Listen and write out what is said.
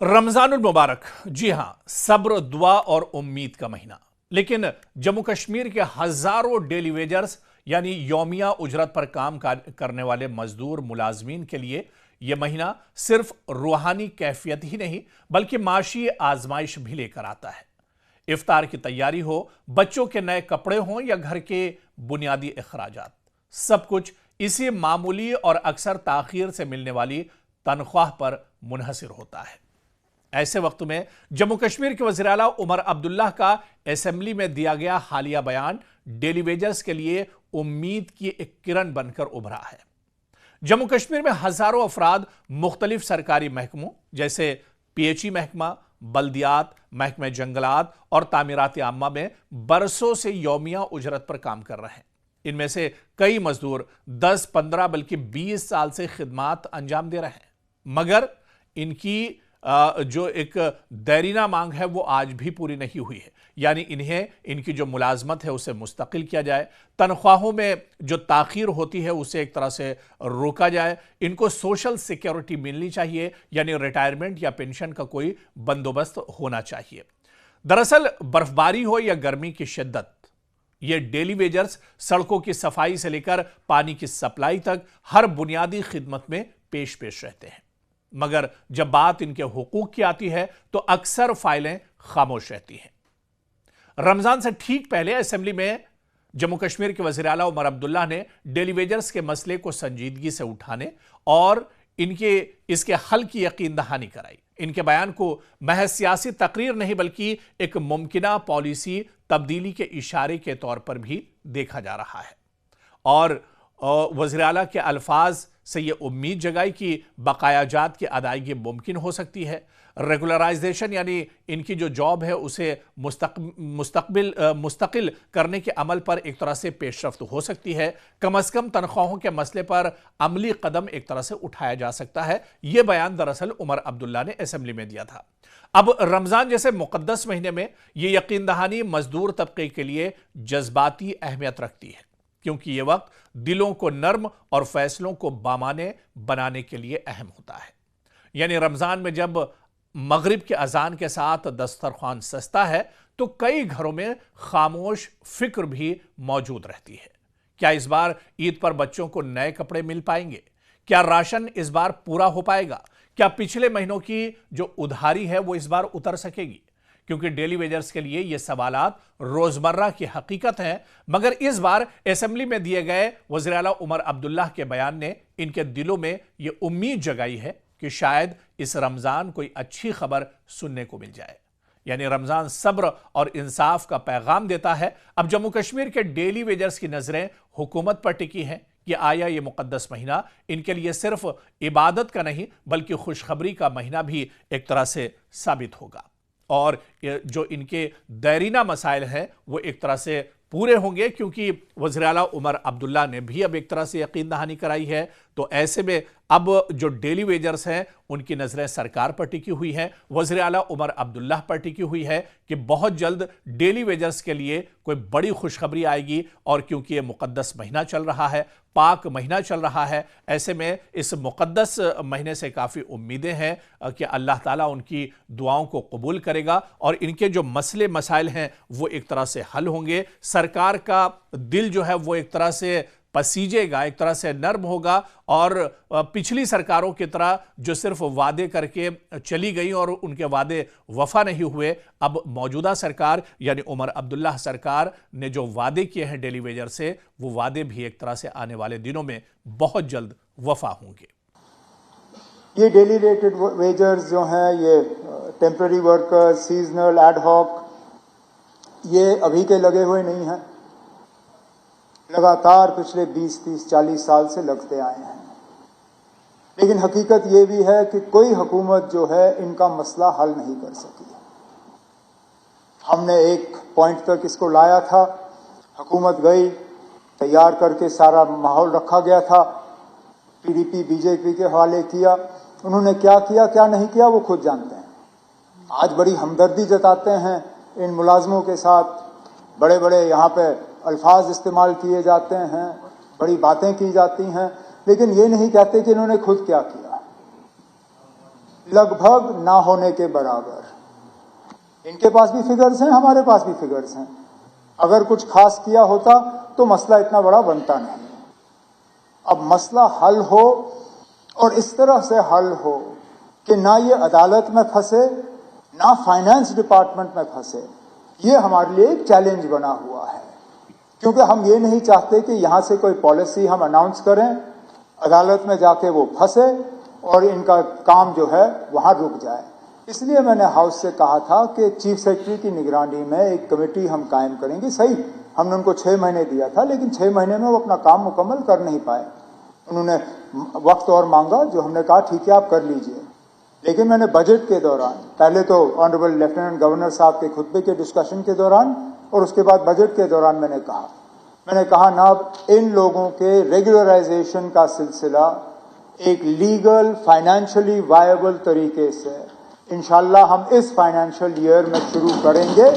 रमजानुल मुबारक। जी हां, सब्र, दुआ और उम्मीद का महीना। लेकिन जम्मू कश्मीर के हजारों डेली वेजर्स यानी यौमिया उजरत पर काम करने वाले मजदूर मुलाजमीन के लिए यह महीना सिर्फ रूहानी कैफियत ही नहीं बल्कि माशी आजमाइश भी लेकर आता है। इफ्तार की तैयारी हो, बच्चों के नए कपड़े हों या घर के बुनियादी अखराजात, सब कुछ इसी मामूली और अक्सर ताखीर से मिलने वाली तनख्वाह पर मुनहसिर होता है। ऐसे वक्त में जम्मू कश्मीर के वज़ीर आला उमर अब्दुल्ला का असेंबली में दिया गया हालिया बयान डेली वेजर्स के लिए उम्मीद की एक किरण बनकर उभरा है। जम्मू कश्मीर में हजारों अफराद मुख्तलिफ सरकारी महकमों जैसे पीएचई महकमा, बल्दियात, महकमे जंगलात और तामीरात आम्मा में बरसों से यौमिया उजरत पर काम कर रहे हैं। इनमें से कई मजदूर 10, 15 बल्कि 20 साल से खिदमात अंजाम दे रहे हैं, मगर इनकी जो एक दैरीना मांग है वो आज भी पूरी नहीं हुई है। यानी इन्हें इनकी जो मुलाजमत है उसे मुस्तकिल किया जाए, तनख्वाहों में जो ताखीर होती है उसे एक तरह से रोका जाए, इनको सोशल सिक्योरिटी मिलनी चाहिए, यानी रिटायरमेंट या पेंशन का कोई बंदोबस्त होना चाहिए। दरअसल बर्फबारी हो या गर्मी की शिद्दत, ये डेली वेजर्स सड़कों की सफाई से लेकर पानी की सप्लाई तक हर बुनियादी खिदमत में पेश रहते हैं, मगर जब बात इनके हुकूक की आती है तो अक्सर फाइलें खामोश रहती हैं। रमजान से ठीक पहले असेंबली में जम्मू कश्मीर के वज़ीर आला उमर अब्दुल्ला ने डेली वेजर्स के मसले को संजीदगी से उठाने और इसके हल की यकीन दहानी कराई। इनके बयान को महज सियासी तकरीर नहीं बल्कि एक मुमकिना पॉलिसी तब्दीली के इशारे के तौर पर भी देखा जा रहा है। और वज़ीर आला के अल्फाज से ये उम्मीद जगाई कि बकायाजात की अदायगी मुमकिन हो सकती है। रेगुलराइजेशन यानी इनकी जो जॉब है उसे मुस्तकिल करने के अमल पर एक तरह से पेशरफ्त हो सकती है। कम अज कम तनख्वाहों के मसले पर अमली कदम एक तरह से उठाया जा सकता है। यह बयान दरअसल उमर अब्दुल्ला ने असेंबली में दिया था। अब रमजान जैसे मुकद्दस महीने में यह यकीन दहानी मजदूर तबके के लिए जज्बाती अहमियत रखती है, क्योंकि यह वक्त दिलों को नर्म और फैसलों को बामाने बनाने के लिए अहम होता है। यानी रमजान में जब मगरिब के अजान के साथ दस्तरख्वान सजता है तो कई घरों में खामोश फिक्र भी मौजूद रहती है। क्या इस बार ईद पर बच्चों को नए कपड़े मिल पाएंगे? क्या राशन इस बार पूरा हो पाएगा? क्या पिछले महीनों की जो उधारी है वो इस बार उतर सकेगी? क्योंकि डेली वेजर्स के लिए ये सवालात रोजमर्रा की हकीकत हैं, मगर इस बार असेंबली में दिए गए वज़ीर आला उमर अब्दुल्ला के बयान ने इनके दिलों में ये उम्मीद जगाई है कि शायद इस रमजान कोई अच्छी खबर सुनने को मिल जाए। यानी रमजान सब्र और इंसाफ का पैगाम देता है। अब जम्मू कश्मीर के डेली वेजर्स की नजरें हुकूमत पर टिकी हैं कि आया ये मुकद्दस महीना इनके लिए सिर्फ इबादत का नहीं बल्कि खुशखबरी का महीना भी एक तरह से साबित होगा, और जो इनके दैरीना मसाइल हैं वो एक तरह से पूरे होंगे, क्योंकि वज़ीर आला उमर अब्दुल्ला ने भी अब एक तरह से यकीन दहानी कराई है। तो ऐसे में अब जो डेली वेजर्स हैं उनकी नज़रें सरकार पर टिकी हुई हैं, वज़ीर आला उमर अब्दुल्ला पर टिकी हुई है कि बहुत जल्द डेली वेजर्स के लिए कोई बड़ी खुशखबरी आएगी। और क्योंकि ये मुकद्दस महीना चल रहा है, पाक महीना चल रहा है, ऐसे में इस मुकद्दस महीने से काफ़ी उम्मीदें हैं कि अल्लाह ताला उनकी दुआओं को कबूल करेगा और इनके जो मसले मसाइल हैं वो एक तरह से हल होंगे। सरकार का दिल जो है वो एक तरह से पसीजेगा, एक तरह से नर्म होगा, और पिछली सरकारों की तरह जो सिर्फ वादे करके चली गई और उनके वादे वफा नहीं हुए, अब मौजूदा सरकार यानी उमर अब्दुल्ला सरकार ने जो वादे किए हैं डेली वेजर से, वो वादे भी एक तरह से आने वाले दिनों में बहुत जल्द वफा होंगे। ये डेली रेटेड वेजर्स जो हैं, ये टेम्पररी वर्कर्स, सीजनल, एडहॉक, ये अभी के लगे हुए नहीं हैं, लगातार पिछले 20, 30, 40 साल से लगते आए हैं। लेकिन हकीकत ये भी है कि कोई हुकूमत जो है इनका मसला हल नहीं कर सकी। हमने एक पॉइंट तक इसको लाया था, हुकूमत गई, तैयार करके सारा माहौल रखा गया था, पीडीपी बीजेपी के हवाले किया। उन्होंने क्या किया क्या नहीं किया वो खुद जानते हैं। आज बड़ी हमदर्दी जताते हैं इन मुलाजमों के साथ, बड़े बड़े यहाँ पे अल्फाज इस्तेमाल किए जाते हैं, बड़ी बातें की जाती हैं, लेकिन ये नहीं कहते कि इन्होंने खुद क्या किया। لگ بھگ نہ ہونے کے برابر. ان کے پاس بھی فگرز ہیں, ہمارے پاس بھی فگرز ہیں. اگر کچھ خاص کیا ہوتا تو مسئلہ اتنا بڑا بنتا نہیں. اب مسئلہ حل ہو اور اس طرح سے حل ہو کہ نہ یہ عدالت میں پھنسے نہ فائنانس ڈپارٹمنٹ میں پھنسے, یہ ہمارے لیے ایک چیلنج بنا ہوا ہے. کیونکہ ہم یہ نہیں چاہتے کہ یہاں سے کوئی پالیسی ہم اناؤنس کریں, عدالت میں جا کے وہ پھنسے اور ان کا کام جو ہے وہاں رک جائے. اس لیے میں نے ہاؤس سے کہا تھا کہ چیف سیکرٹری کی نگرانی میں ایک کمیٹی ہم قائم کریں گے. صحیح, ہم نے ان کو 6 مہینے دیا تھا, لیکن 6 مہینے میں وہ اپنا کام مکمل کر نہیں پائے. انہوں نے وقت اور مانگا, جو ہم نے کہا ٹھیک ہے آپ کر لیجئے. لیکن میں نے بجٹ کے دوران, پہلے تو آنریبل لیفٹیننٹ گورنر صاحب کے خطبے کے ڈسکشن کے دوران اور اس کے بعد بجٹ کے دوران میں نے کہا ناب ان لوگوں کے ریگولرائزیشن کا سلسلہ ایک لیگل فائنینشلی وائبل طریقے سے انشاءاللہ ہم اس فائنینشیل ایئر میں شروع کریں گے